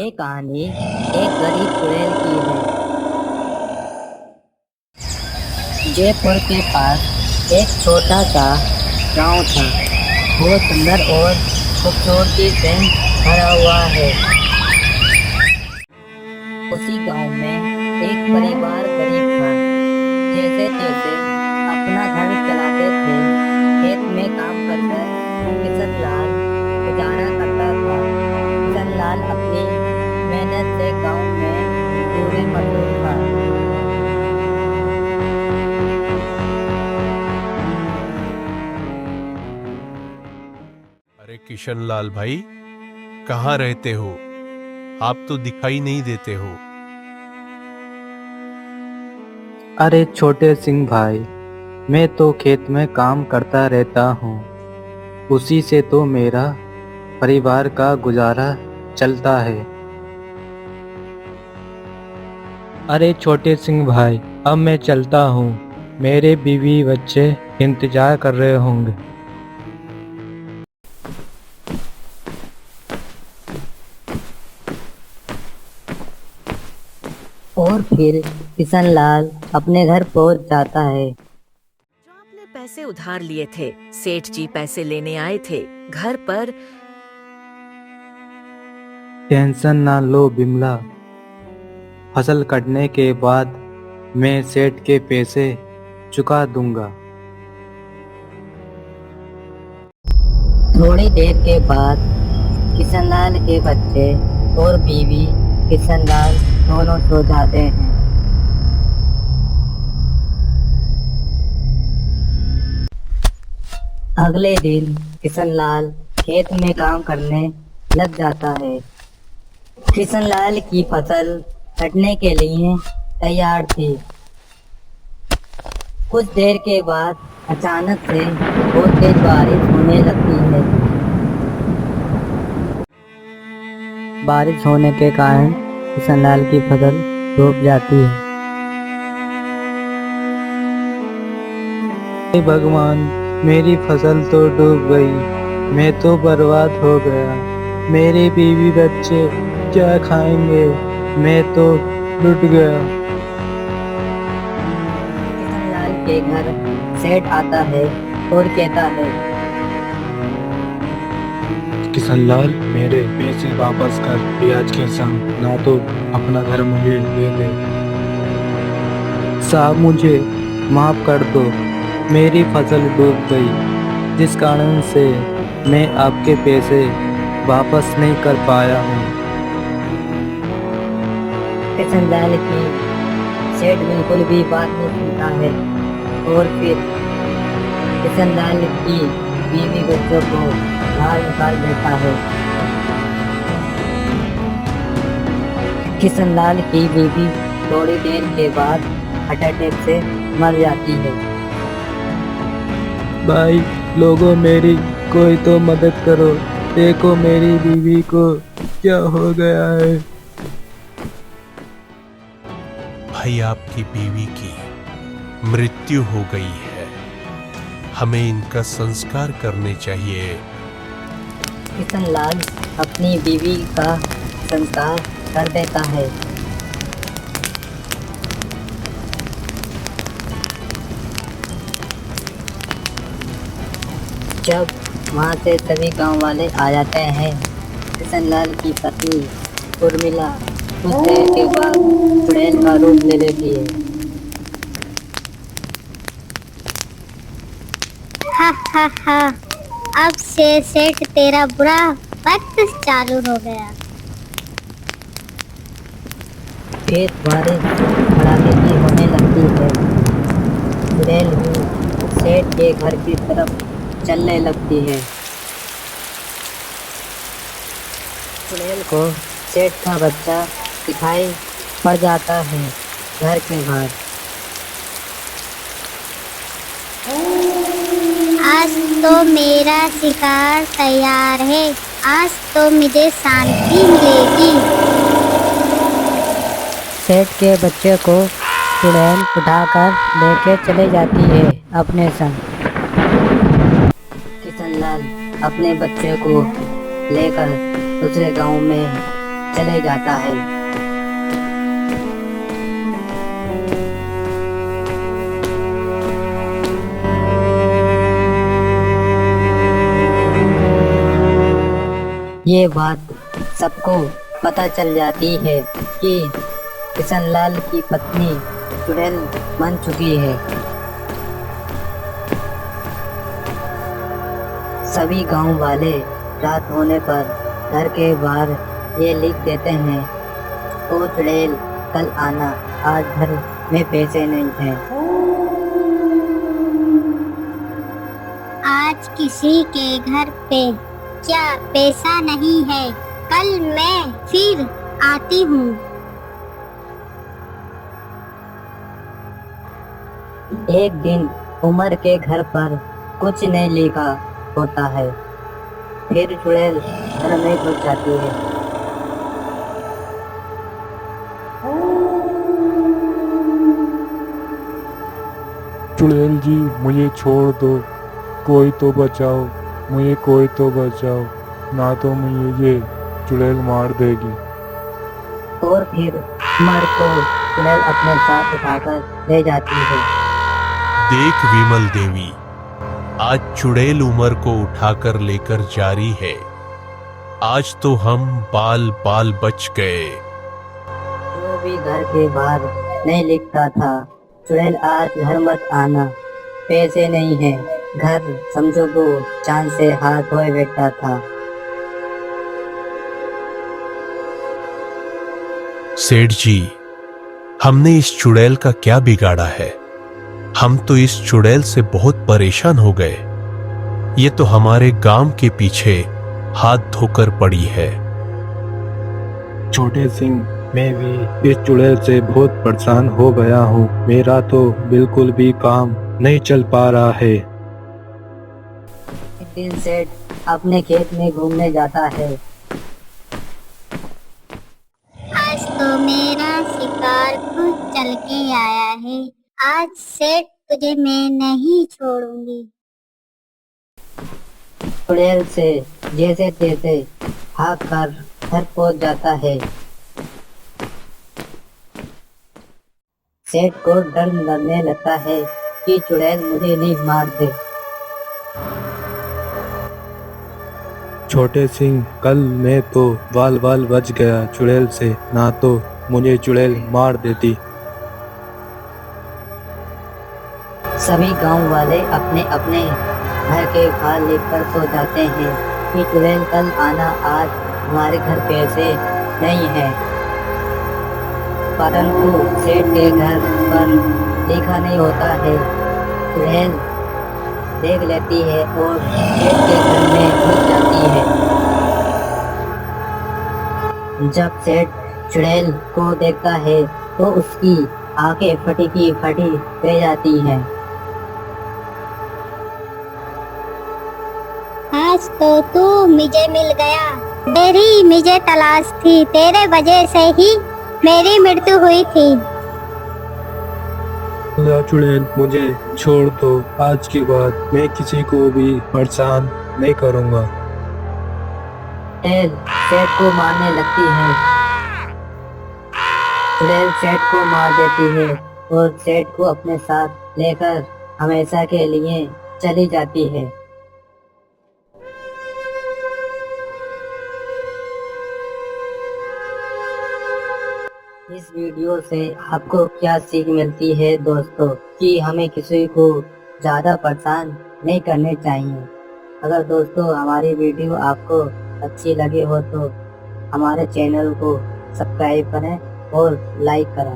ये कहानी एक गरीब चुड़ैल की है। जयपुर के पास एक छोटा सा गांव था। वो सुंदर और खूबसूरती से भरा हुआ है। उसी गांव में एक परिवार गरीब था। जैसे तैसे अपना घर चलाते थे। खेत में काम करकर किशन लाल गुजारा करता था। किशन लाल अपनी मेहनत से गांव में पूरे मशहूर था। अरे किशन लाल भाई, कहाँ रहते हो? आप तो दिखाई नहीं देते हो। अरे छोटे सिंह भाई, मैं तो खेत में काम करता रहता हूँ। उसी से तो मेरा परिवार का गुजारा चलता है। अरे छोटे सिंह भाई, अब मैं चलता हूँ। मेरे बीवी बच्चे इंतजार कर रहे होंगे। और फिर किशन लाल अपने घर पहुंच जाता है। जो आपने पैसे उधार लिए थे, सेठ जी पैसे लेने आए थे घर पर। टेंशन ना लो बिमला, फसल कटने के बाद मैं सेठ के पैसे चुका दूंगा। थोड़ी देर के बाद किशन लाल के बच्चे और बीवी किशन लाल दोनों सो जाते हैं। अगले दिन किशन लाल खेत में काम करने लग जाता है। किशन लाल की फसल कटने के लिए तैयार थी। कुछ देर के बाद अचानक से बहुत तेज बारिश होने लगती है। बारिश होने के कारण किशन लाल की फसल डूब जाती है। हे भगवान, मेरी फसल तो डूब गई। मैं तो बर्बाद हो गया। मेरे बीवी बच्चे क्या खाएंगे? मैं तो लुट गया। किशन लाल के घर सेठ आता है और कहता है, किशन लाल, मेरे पैसे वापस कर ब्याज के संग, ना तो अपना घर मुझे दे दे। साहब, मुझे माफ कर दो। मेरी फसल डूब गई, जिस कारण से मैं आपके पैसे वापस नहीं कर पाया हूँ। किशन लाल की सेठ बिल्कुल भी बात नहीं सुनता है और फिर किशन लाल की बीवी बच्चों को बाहर निकाल देता है। किशन लाल की बीवी थोड़ी देर के बाद हार्ट अटैक से मर जाती है। भाई लोगों, मेरी कोई तो मदद करो। देखो मेरी बीवी को क्या हो गया है। भाई, आपकी बीवी की मृत्यु हो गई है। हमें इनका संस्कार करने चाहिए। किशन लाल अपनी बीवी का संस्कार कर देता है। जब वहाँ से सभी गांव वाले आ जाते हैं, किशन लाल की पत्नी उर्मिला कुछ देर के बाद चुड़ैल का रूप ले लेती है। हा हा हा, अब से सेठ तेरा बुरा वक्त चालू हो गया। फिर बारिश कड़ाके होने लगती है। चुड़ैल भी सेठ के घर की तरफ चलने लगती है। चुड़ैल को सेठ का बच्चा दिखाई पड़ जाता है घर के बाहर। आज तो मेरा शिकार तैयार है। आज तो मुझे शांति मिलेगी। सेठ के बच्चे को चुड़ैल उठाकर लेके चले जाती है अपने संग। किशन लाल अपने बच्चे को लेकर दूसरे गांव में चले जाता है। ये बात सबको पता चल जाती है कि किशनलाल की पत्नी चुड़ैल बन चुकी है। सभी गांव वाले रात होने पर घर के बाहर ये लिख देते हैं, ओ चुड़ैल कल आना, आज घर में पैसे नहीं हैं। आज किसी के घर पे क्या पैसा नहीं है, कल मैं फिर आती हूँ। एक दिन उमर के घर पर कुछ नहीं लिखा होता है, फिर चुड़ैल घर में घुस जाती है। चुड़ैल जी मुझे छोड़ दो, कोई तो बचाओ, मुझे कोई तो बचाओ, ना तो मुझे ये चुड़ैल मार देगी। और फिर उमर को चुड़ैल अपने साथ उठाकर ले जाती है। देख विमल देवी, आज चुड़ैल उमर को उठाकर लेकर जा रही है। आज तो हम बाल बाल बच गए। जो भी घर के बाहर नहीं लिखता था, चुड़ैल आज घर मत आना, पैसे नहीं है, घर समझो वो चांद से हाथ धोए बैठा था। सेठ जी, हमने इस चुड़ैल का क्या बिगाड़ा है? हम तो इस चुड़ैल से बहुत परेशान हो गए। ये तो हमारे गांव के पीछे हाथ धोकर पड़ी है। छोटे सिंह, मैं भी इस चुड़ैल से बहुत परेशान हो गया हूँ। मेरा तो बिल्कुल भी काम नहीं चल पा रहा है। एक दिन सेठ अपने खेत में घूमने जाता है। आज तो मेरा शिकार खुद चल के आया है। आज सेठ तुझे मैं नहीं छोड़ूंगी। चुड़ैल से जैसे तैसे भाग कर घर पहुंच जाता है। सेठ को डर लगने लगता है कि चुड़ैल मुझे नहीं मार दे। छोटे सिंह, कल मैं तो बाल बाल बच गया चुड़ैल से, ना तो मुझे चुड़ैल मार देती। सभी गांव वाले अपने अपने घर के बाहर लेकर सो जाते हैं कि चुड़ैल कल आना, आज हमारे घर पैसे नहीं है। परंतु सेठ के घर पर लिखा नहीं होता है। चुड़ैल देख लेती है और सेठ के घर में घुस जाती है। जब सेठ चुड़ैल को देखता है तो उसकी आंखें फटी की फटी रह जाती हैं। आज तो तू मुझे मिल गया। तेरी मुझे तलाश थी, तेरे वजह से ही मेरी मृत्यु हुई थी। चुड़ैल, मुझे छोड़ दो। आज के बाद मैं किसी को भी परेशान नहीं करूँगा। चुड़ैल सेठ को मारने लगती है। चुड़ैल सेठ को मार देती है और सेठ को अपने साथ लेकर हमेशा के लिए चली जाती है। इस वीडियो से आपको क्या सीख मिलती है दोस्तों, कि हमें किसी को ज़्यादा परेशान नहीं करने चाहिए। अगर दोस्तों हमारी वीडियो आपको अच्छी लगी हो तो हमारे चैनल को सब्सक्राइब करें और लाइक करें।